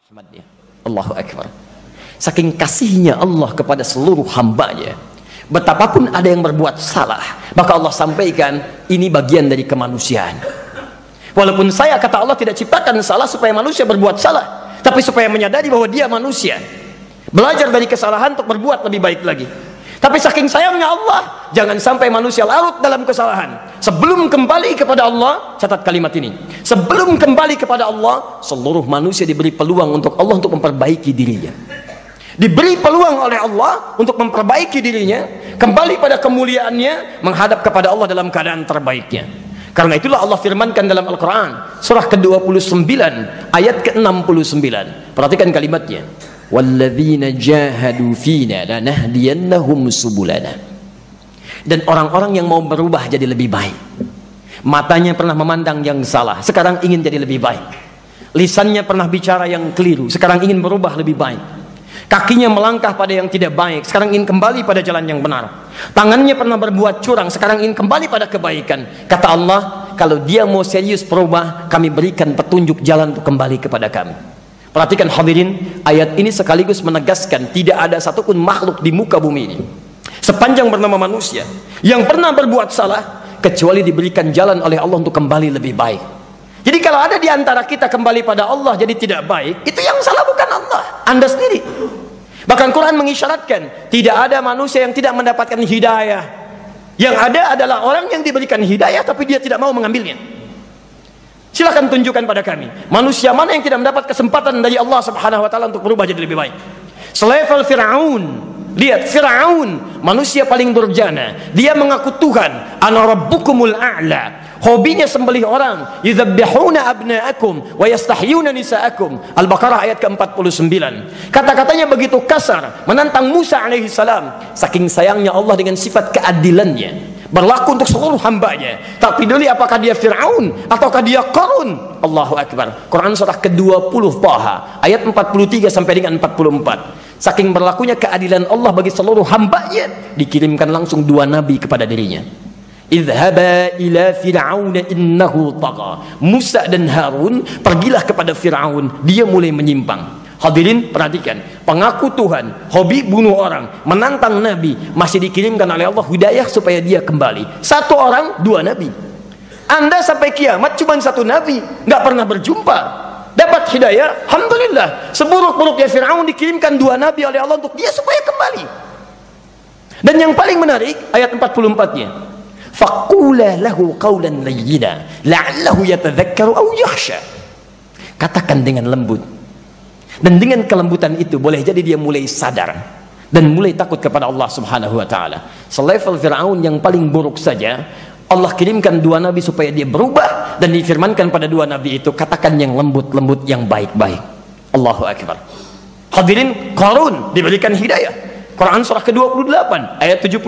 rahmatnya. Allahu Akbar. Saking kasihnya Allah kepada seluruh hambanya, betapapun ada yang berbuat salah, maka Allah sampaikan ini bagian dari kemanusiaan. Walaupun saya, kata Allah, tidak ciptakan salah supaya manusia berbuat salah, tapi supaya menyadari bahwa dia manusia, belajar dari kesalahan untuk berbuat lebih baik lagi. Tapi saking sayangnya Allah, jangan sampai manusia larut dalam kesalahan. Sebelum kembali kepada Allah, catat kalimat ini, sebelum kembali kepada Allah, seluruh manusia diberi peluang untuk Allah untuk memperbaiki dirinya. Diberi peluang oleh Allah untuk memperbaiki dirinya, kembali pada kemuliaannya, menghadap kepada Allah dalam keadaan terbaiknya. Karena itulah Allah firmankan dalam Al-Quran surah ke-29 ayat ke-69. Perhatikan kalimatnya, walladzina jahadu fina lanahdiyannahum subulana. Dan orang-orang yang mau berubah jadi lebih baik, matanya pernah memandang yang salah, sekarang ingin jadi lebih baik. Lisannya pernah bicara yang keliru, sekarang ingin berubah lebih baik. Kakinya melangkah pada yang tidak baik, sekarang ingin kembali pada jalan yang benar. Tangannya pernah berbuat curang, sekarang ingin kembali pada kebaikan. Kata Allah, kalau dia mau serius berubah, kami berikan petunjuk jalan untuk kembali kepada kami. Perhatikan hadirin, ayat ini sekaligus menegaskan tidak ada satupun makhluk di muka bumi ini sepanjang bernama manusia yang pernah berbuat salah kecuali diberikan jalan oleh Allah untuk kembali lebih baik. Jadi kalau ada di antara kita kembali pada Allah jadi tidak baik, itu yang salah bukan Allah, Anda sendiri. Bahkan Quran mengisyaratkan tidak ada manusia yang tidak mendapatkan hidayah. Yang ada adalah orang yang diberikan hidayah tapi dia tidak mau mengambilnya. Silakan tunjukkan pada kami manusia mana yang tidak mendapat kesempatan dari Allah Subhanahu wa taala untuk berubah jadi lebih baik. Selevel Firaun. Lihat Firaun, manusia paling durjana. Dia mengaku Tuhan, ana rabbukumul a'la. Hobinya sembelih orang, yuzabbihuna abna'akum wa yastahyuna nisa'akum. Al-Baqarah ayat ke-49. Kata-katanya begitu kasar, menantang Musa alaihi salam. Saking sayangnya Allah dengan sifat keadilannya, berlaku untuk seluruh hambanya. Tak peduli apakah dia Fir'aun ataukah dia Qarun. Allahu Akbar. Quran surah ke-20 Taha ayat 43 sampai dengan 44. Saking berlakunya keadilan Allah bagi seluruh hambanya, dikirimkan langsung dua nabi kepada dirinya. Idhaba ila Fir'aun innahu tagha. Musa dan Harun pergilah kepada Fir'aun, dia mulai menyimpang. Hadirin perhatikan, pengaku Tuhan, hobi bunuh orang, menantang Nabi, masih dikirimkan oleh Allah hidayah supaya dia kembali. Satu orang, dua Nabi. Anda sampai kiamat cuma satu Nabi, nggak pernah berjumpa, dapat hidayah, alhamdulillah. Seburuk-buruknya Fir'aun dikirimkan dua Nabi oleh Allah untuk dia supaya kembali. Dan yang paling menarik ayat 44-nya, faqula lahu qawlan layyina la'allahu yatadhakkaru aw yakhsha. Katakan dengan lembut, dan dengan kelembutan itu boleh jadi dia mulai sadar dan mulai takut kepada Allah Subhanahu wa taala. Selevel Firaun yang paling buruk saja Allah kirimkan dua nabi supaya dia berubah, dan difirmankan pada dua nabi itu katakan yang lembut-lembut, yang baik-baik. Allahu Akbar. Hadirin, Qarun diberikan hidayah. Quran surah ke-28 ayat 76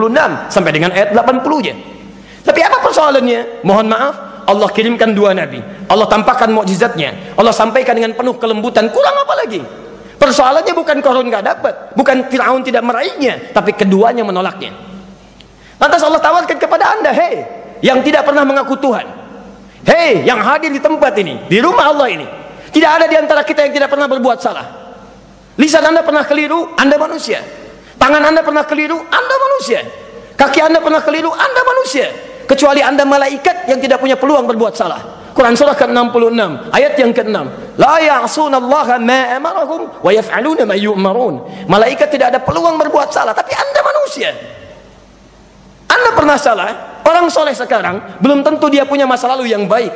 sampai dengan ayat 80-nya. Tapi apa persoalannya? Mohon maaf, Allah kirimkan dua nabi, Allah tampakkan mukjizatnya, Allah sampaikan dengan penuh kelembutan, kurang apa lagi? Persoalannya bukan Qarun nggak dapat, bukan Firaun tidak meraihnya, tapi keduanya menolaknya. Lantas Allah tawarkan kepada Anda, hei yang tidak pernah mengaku Tuhan, hei yang hadir di tempat ini, di rumah Allah ini, tidak ada di antara kita yang tidak pernah berbuat salah. Lisan Anda pernah keliru, Anda manusia. Tangan Anda pernah keliru, Anda manusia. Kaki Anda pernah keliru, Anda manusia. Kecuali Anda malaikat yang tidak punya peluang berbuat salah. Quran surah ke-66 ayat yang ke-6, la ya'sunallaha ma amarahum wa yaf'aluna ma yu'marun. Malaikat tidak ada peluang berbuat salah, tapi Anda manusia. Anda pernah salah. Orang soleh sekarang belum tentu dia punya masa lalu yang baik.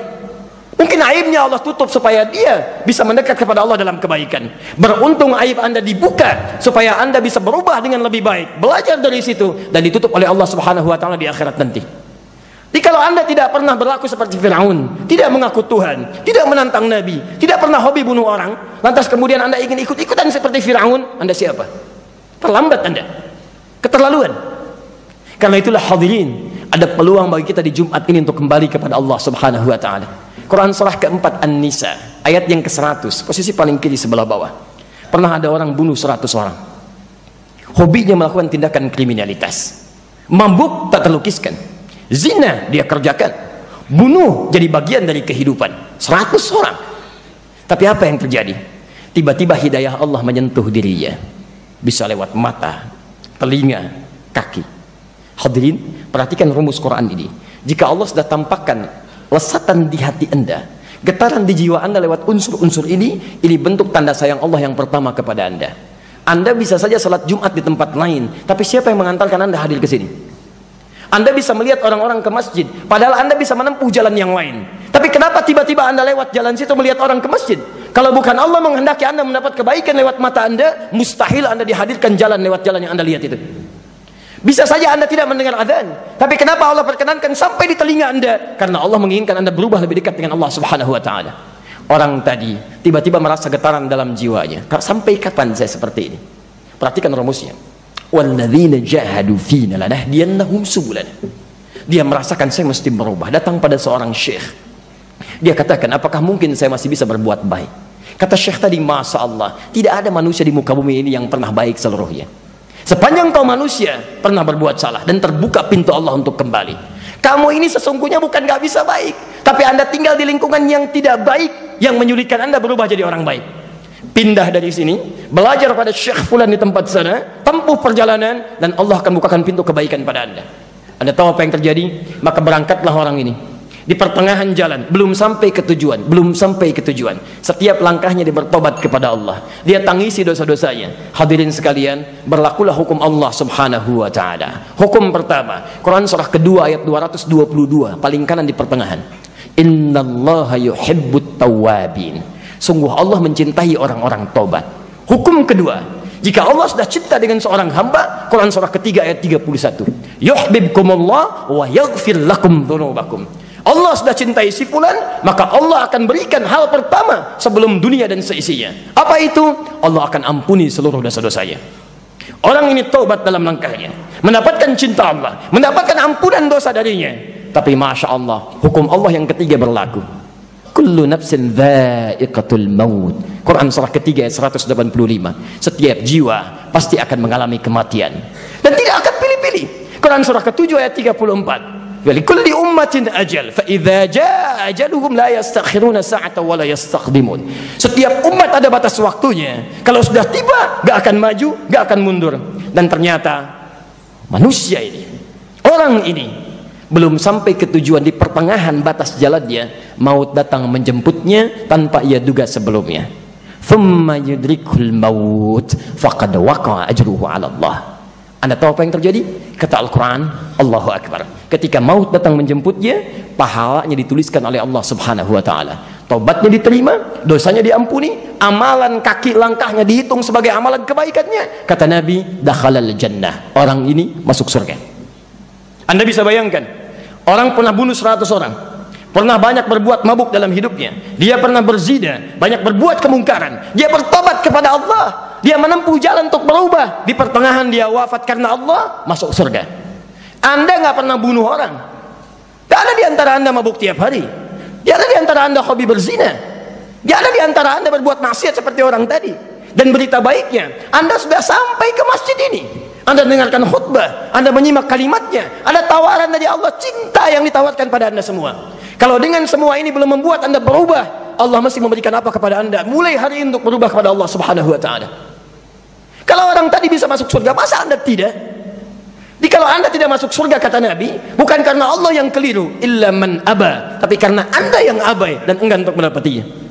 Mungkin aibnya Allah tutup supaya dia bisa mendekat kepada Allah dalam kebaikan. Beruntung aib Anda dibuka supaya Anda bisa berubah dengan lebih baik, belajar dari situ, dan ditutup oleh Allah Subhanahu wa taala di akhirat nanti. Jadi kalau Anda tidak pernah berlaku seperti Firaun, tidak mengaku Tuhan, tidak menantang Nabi, tidak pernah hobi bunuh orang, lantas kemudian Anda ingin ikut-ikutan seperti Firaun, Anda siapa? Terlambat Anda, keterlaluan. Karena itulah hadirin, ada peluang bagi kita di Jumat ini untuk kembali kepada Allah Subhanahu wa taala. Quran surah ke-4 An-Nisa ayat yang ke-100, posisi paling kiri sebelah bawah. Pernah ada orang bunuh 100 orang. Hobinya melakukan tindakan kriminalitas. Mabuk tak terlukiskan. Zina dia kerjakan. Bunuh jadi bagian dari kehidupan. 100 orang. Tapi apa yang terjadi? tiba-tiba hidayah Allah menyentuh dirinya, bisa lewat mata, telinga, kaki. Hadirin, perhatikan rumus Quran ini. Jika Allah sudah tampakkan lesatan di hati Anda, getaran di jiwa Anda lewat unsur-unsur ini bentuk tanda sayang Allah yang pertama kepada Anda. Anda bisa saja salat Jumat di tempat lain, tapi siapa yang mengantarkan Anda hadir ke sini? Anda bisa melihat orang-orang ke masjid, padahal Anda bisa menempuh jalan yang lain. Tapi kenapa tiba-tiba Anda lewat jalan situ melihat orang ke masjid? Kalau bukan Allah menghendaki Anda mendapat kebaikan lewat mata Anda, mustahil Anda dihadirkan jalan lewat jalan yang Anda lihat itu. Bisa saja Anda tidak mendengar azan, tapi kenapa Allah perkenankan sampai di telinga Anda? Karena Allah menginginkan Anda berubah lebih dekat dengan Allah Subhanahu wa taala. Orang tadi tiba-tiba merasa getaran dalam jiwanya. Sampai kapan saya seperti ini? Perhatikan rumusnya. Walladzina jahadu fina lanahdiyannahum subulana. Dia merasakan saya mesti berubah. Datang pada seorang syekh. Dia katakan, apakah mungkin saya masih bisa berbuat baik? Kata syekh tadi, Masya Allah, tidak ada manusia di muka bumi ini yang pernah baik seluruhnya. Sepanjang kau manusia pernah berbuat salah dan terbuka pintu Allah untuk kembali. Kamu ini sesungguhnya bukan gak bisa baik, tapi Anda tinggal di lingkungan yang tidak baik, yang menyulitkan Anda berubah jadi orang baik. Pindah dari sini, belajar pada Syekh Fulan di tempat sana, tempuh perjalanan, dan Allah akan bukakan pintu kebaikan pada Anda. Anda tahu apa yang terjadi? Maka berangkatlah orang ini. Di pertengahan jalan, belum sampai ke tujuan. Setiap langkahnya dia bertobat kepada Allah. Dia tangisi dosa-dosanya. Hadirin sekalian, berlakulah hukum Allah Subhanahu wa taala. Hukum pertama, Quran surah kedua ayat 222, paling kanan di pertengahan. Innallaha yuhibbut tawwabin. Sungguh Allah mencintai orang-orang tobat. Hukum kedua, jika Allah sudah cinta dengan seorang hamba, Quran surah ketiga ayat 31. Yuhibbukumullah wa yaghfir lakum dzunubakum. Allah sudah cintai si fulan, maka Allah akan berikan hal pertama sebelum dunia dan seisinya. Apa itu? Allah akan ampuni seluruh dosa-dosanya. Orang ini taubat dalam langkahnya, mendapatkan cinta Allah, mendapatkan ampunan dosa darinya. Tapi Masya Allah, hukum Allah yang ketiga berlaku. Kullu nafsin dha'iqatul maut. Quran surah ketiga ayat 185. Setiap jiwa pasti akan mengalami kematian dan tidak akan pilih-pilih. Quran surah ke-7 ayat 34. Walikulli ummatin ajal fa idza jaa ajaluhum la yastakhiruna sa'atan wa la yastaqdimun. Setiap umat ada batas waktunya. Kalau sudah tiba, gak akan maju, gak akan mundur. Dan ternyata manusia ini, orang ini belum sampai ke tujuan, di pertengahan batas jalannya, maut datang menjemputnya tanpa ia duga sebelumnya. Thumma yudrikul maut faqad waqa'a ajruhu 'ala Allah. Anda tahu apa yang terjadi? Kata Al-Quran, Allahu Akbar. Ketika maut datang menjemputnya, pahalanya dituliskan oleh Allah Subhanahu wa taala. Tobatnya diterima, dosanya diampuni, amalan kaki langkahnya dihitung sebagai amalan kebaikannya. Kata Nabi, dakhalal jannah. Orang ini masuk surga. Anda bisa bayangkan, orang pernah bunuh 100 orang, pernah banyak berbuat mabuk dalam hidupnya, dia pernah berzina, banyak berbuat kemungkaran, dia bertobat kepada Allah, dia menempuh jalan untuk berubah, di pertengahan dia wafat karena Allah, masuk surga. Anda nggak pernah bunuh orang, gak ada di antara Anda mabuk tiap hari, gak ada di antara Anda hobi berzina, gak ada di antara Anda berbuat maksiat seperti orang tadi. Dan berita baiknya, Anda sudah sampai ke masjid ini, Anda dengarkan khutbah, Anda menyimak kalimatnya, ada tawaran dari Allah, cinta yang ditawarkan pada Anda semua. Kalau dengan semua ini belum membuat Anda berubah, Allah mesti memberikan apa kepada Anda mulai hari ini untuk berubah kepada Allah Subhanahu wa taala. Kalau orang tadi bisa masuk surga, masa Anda tidak? Jadi kalau Anda tidak masuk surga, kata Nabi, bukan karena Allah yang keliru, illa man aba, tapi karena Anda yang abai dan enggan untuk mendapatinya.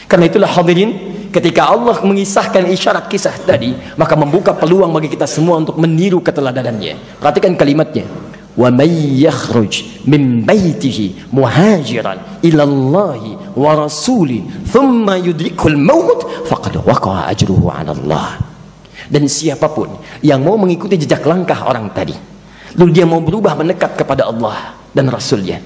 Karena itulah hadirin, ketika Allah mengisahkan isyarat kisah tadi, maka membuka peluang bagi kita semua untuk meniru keteladanan-Nya. Perhatikan kalimatnya. Wa may yakhruj min baitihi muhajiran ila Allahi wa rasuli thumma yudrikul maut faqad waqa'a ajruhu 'ala Allah. Dan siapapun yang mau mengikuti jejak langkah orang tadi, lalu dia mau berubah mendekat kepada Allah dan Rasulnya,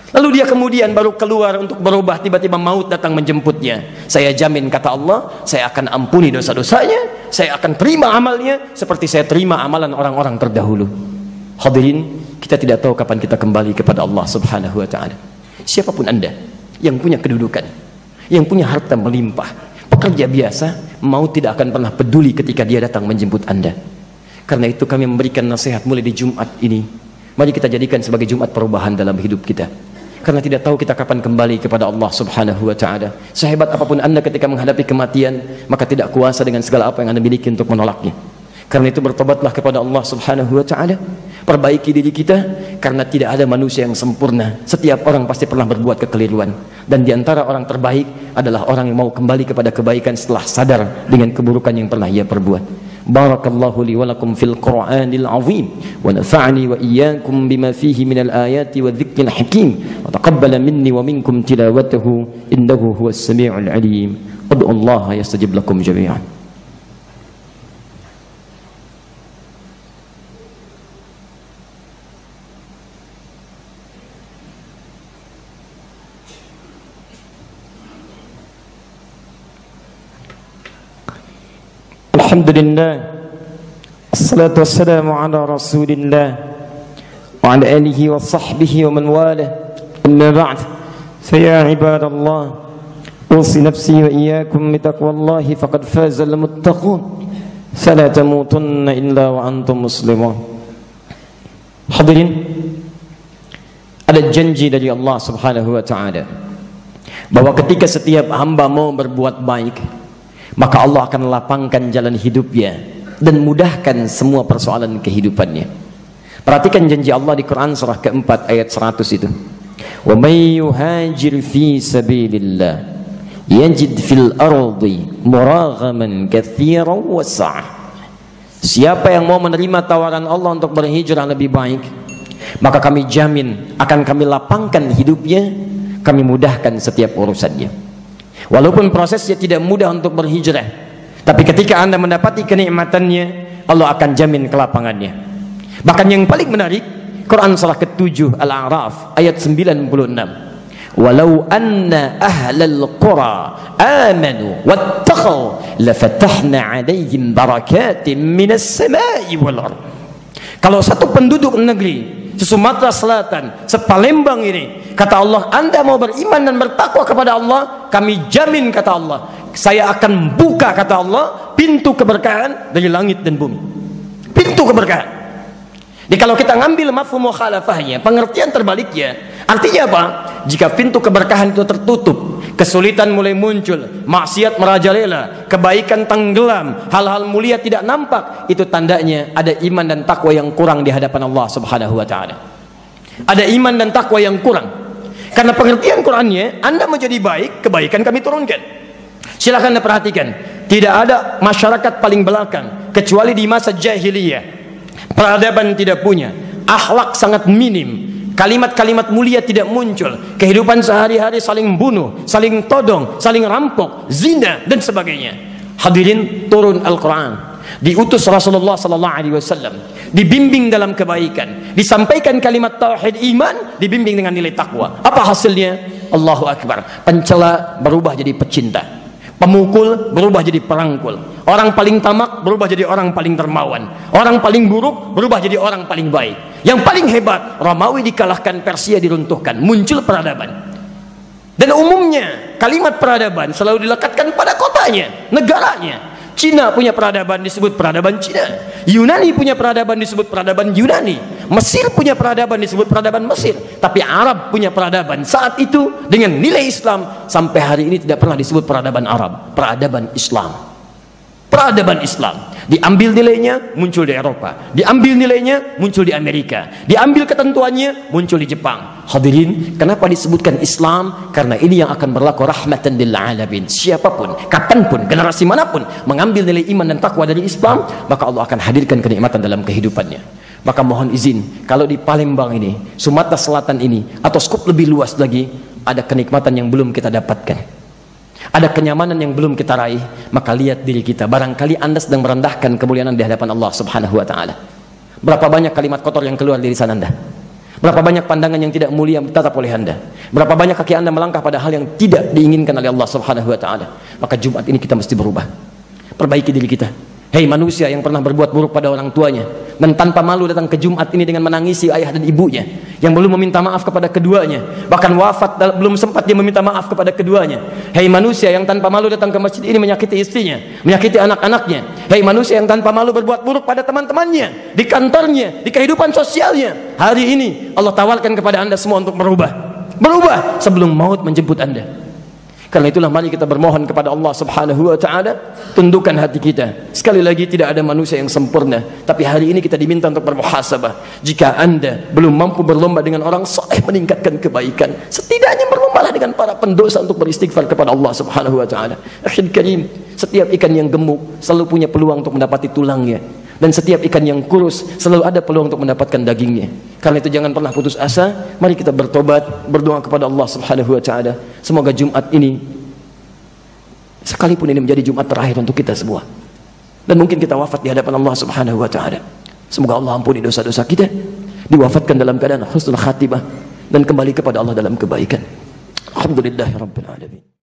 lalu dia kemudian baru keluar untuk berubah, tiba-tiba maut datang menjemputnya, saya jamin, kata Allah, saya akan ampuni dosa-dosanya, saya akan terima amalnya seperti saya terima amalan orang-orang terdahulu. Hadirin, kita tidak tahu kapan kita kembali kepada Allah Subhanahu wa taala. Siapapun Anda yang punya kedudukan, yang punya harta melimpah, pekerja biasa, maut tidak akan pernah peduli ketika dia datang menjemput Anda. Karena itu kami memberikan nasihat mulai di Jumat ini. Mari kita jadikan sebagai Jumat perubahan dalam hidup kita. karena tidak tahu kita kapan kembali kepada Allah Subhanahu wa taala. Sehebat apapun Anda ketika menghadapi kematian, maka tidak kuasa dengan segala apa yang Anda miliki untuk menolaknya. Karena itu bertobatlah kepada Allah Subhanahu wa taala. Perbaiki diri kita, karena tidak ada manusia yang sempurna. Setiap orang pasti pernah berbuat kekeliruan, dan di antara orang terbaik adalah orang yang mau kembali kepada kebaikan setelah sadar dengan keburukan yang pernah ia perbuat. Barakallahu li wa lakum fil Qur'anil azim wa nafa'ani wa iyyakum bima fihi minal ayati wa dzikril hakim wa taqabbala minni wa minkum tilawatahu innahu huwas samiul alim. Ud'u Allah yastajib lakum jami'an. Alhamdulillah, assalatu wassalamu ala rasulillah wa ala alihi wa sahbihi wa man walah, amma ba'd. Faya ibadallah, usi nafsi wa iyyakum bitaqwallahi faqad faza al-muttaqun, fala tamutunna illa wa antum muslimun. Hadirin, ada janji dari Allah Subhanahu wa ta'ala bahwa ketika setiap hamba mau berbuat baik, maka Allah akan lapangkan jalan hidupnya dan mudahkan semua persoalan kehidupannya. Perhatikan janji Allah di Quran surah keempat ayat 100 itu. Wa may yuhajir fi sabilillah yajid fil ardi muraghaman katsiran wa sa'ah. Siapa yang mau menerima tawaran Allah untuk berhijrah lebih baik, maka kami jamin akan kami lapangkan hidupnya, kami mudahkan setiap urusannya. Walaupun prosesnya tidak mudah untuk berhijrah, tapi ketika Anda mendapati kenikmatannya, Allah akan jamin kelapangannya. Bahkan yang paling menarik, Quran surah ke-7 Al-A'raf ayat 96. Walau anna ahlal qura amanu wattaqaw lafatahna 'alaihim barakatin minas sama'i wal ardh. Kalau satu penduduk negeri Sumatera Selatan, Sepalembang ini, kata Allah, Anda mau beriman dan bertakwa kepada Allah, kami jamin, kata Allah, saya akan buka, kata Allah, pintu keberkahan dari langit dan bumi. Pintu keberkahan. Jadi kalau kita ngambil mafhum mukhalafahnya, pengertian terbaliknya, artinya apa? Jika pintu keberkahan itu tertutup, kesulitan mulai muncul, maksiat merajalela, kebaikan tenggelam, hal-hal mulia tidak nampak, itu tandanya ada iman dan takwa yang kurang di hadapan Allah Subhanahu wa taala. Ada iman dan takwa yang kurang. Karena pengertian Qur'annya, Anda menjadi baik, kebaikan kami turunkan. Silahkan Anda perhatikan, tidak ada masyarakat paling belakang kecuali di masa jahiliyah. Peradaban tidak punya, akhlak sangat minim, kalimat-kalimat mulia tidak muncul, kehidupan sehari-hari saling bunuh, saling todong, saling rampok, zina dan sebagainya. Hadirin, turun Al-Quran, diutus Rasulullah sallallahu alaihi wasallam, dibimbing dalam kebaikan, disampaikan kalimat tauhid iman, dibimbing dengan nilai takwa. Apa hasilnya? Allahu Akbar. Pencela berubah jadi pecinta, pemukul berubah jadi perangkul, orang paling tamak berubah jadi orang paling dermawan, orang paling buruk berubah jadi orang paling baik. Yang paling hebat, Romawi dikalahkan, Persia diruntuhkan, muncul peradaban. Dan umumnya kalimat peradaban selalu dilekatkan pada kotanya, negaranya. Cina punya peradaban disebut peradaban Cina, Yunani punya peradaban disebut peradaban Yunani, Mesir punya peradaban disebut peradaban Mesir. Tapi Arab punya peradaban saat itu dengan nilai Islam, sampai hari ini tidak pernah disebut peradaban Arab, peradaban Islam. Peradaban Islam diambil nilainya, muncul di Eropa, diambil nilainya, muncul di Amerika, diambil ketentuannya, muncul di Jepang. Hadirin, kenapa disebutkan Islam? Karena ini yang akan berlaku rahmatan lil alamin. Siapapun, kapanpun, generasi manapun mengambil nilai iman dan takwa dari Islam, maka Allah akan hadirkan kenikmatan dalam kehidupannya. Maka mohon izin, kalau di Palembang ini, Sumatera Selatan ini, atau skup lebih luas lagi, ada kenikmatan yang belum kita dapatkan, ada kenyamanan yang belum kita raih, maka lihat diri kita. Barangkali Anda sedang merendahkan kemuliaan di hadapan Allah Subhanahu wa taala. Berapa banyak kalimat kotor yang keluar dari lisan Anda? Berapa banyak pandangan yang tidak mulia ditatap oleh Anda? Berapa banyak kaki Anda melangkah pada hal yang tidak diinginkan oleh Allah Subhanahu wa taala? Maka Jumat ini kita mesti berubah. Perbaiki diri kita. Hei manusia yang pernah berbuat buruk pada orang tuanya dan tanpa malu datang ke Jumat ini dengan menangisi ayah dan ibunya, yang belum meminta maaf kepada keduanya, bahkan wafat belum sempat dia meminta maaf kepada keduanya. Hei manusia yang tanpa malu datang ke masjid ini menyakiti istrinya, menyakiti anak-anaknya. Hei manusia yang tanpa malu berbuat buruk pada teman-temannya, di kantornya, di kehidupan sosialnya. Hari ini Allah tawarkan kepada Anda semua untuk merubah. Berubah sebelum maut menjemput Anda. Karena itulah mari kita bermohon kepada Allah Subhanahu wa taala, tundukkan hati kita. Sekali lagi, tidak ada manusia yang sempurna, tapi hari ini kita diminta untuk bermuhasabah. Jika Anda belum mampu berlomba dengan orang saleh meningkatkan kebaikan, setidaknya berlombalah dengan para pendosa untuk beristighfar kepada Allah Subhanahu wa taala. Akhil karim, setiap ikan yang gemuk selalu punya peluang untuk mendapati tulangnya, dan setiap ikan yang kurus selalu ada peluang untuk mendapatkan dagingnya. Karena itu jangan pernah putus asa. Mari kita bertobat, berdoa kepada Allah Subhanahu wa taala. Semoga Jumat ini, sekalipun ini menjadi Jumat terakhir untuk kita semua, dan mungkin kita wafat di hadapan Allah Subhanahu wa taala, semoga Allah ampuni dosa-dosa kita, diwafatkan dalam keadaan husnul khatimah, dan kembali kepada Allah dalam kebaikan. Alhamdulillahirabbil alamin.